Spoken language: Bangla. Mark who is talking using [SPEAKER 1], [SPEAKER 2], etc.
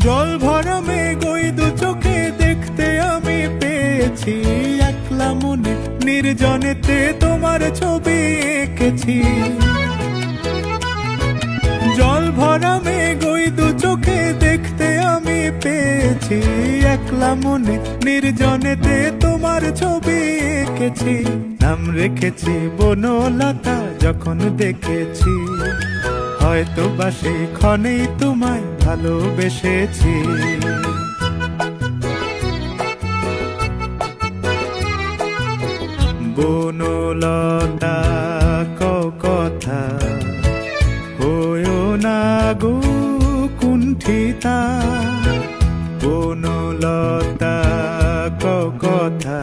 [SPEAKER 1] জল ভরা মেঘ ওই দু চোখে দেখতে আমি পেয়েছি, একলা মনে নির্জনেতে তোমার ছবি এঁকেছি। জল ভরা মেঘ ওই দু চোখে দেখতে আমি পেয়েছি, একলা মনে নির্জনেতে তোমার ছবি এঁকেছি। নাম রেখেছি বনলতা যখন দেখেছি, হয়তো বা সেই ক্ষণেই তোমায় ভালোবেসেছি। বনলতা কথা হয়ো না গো কুণ্ঠিতা, বনলতা কথা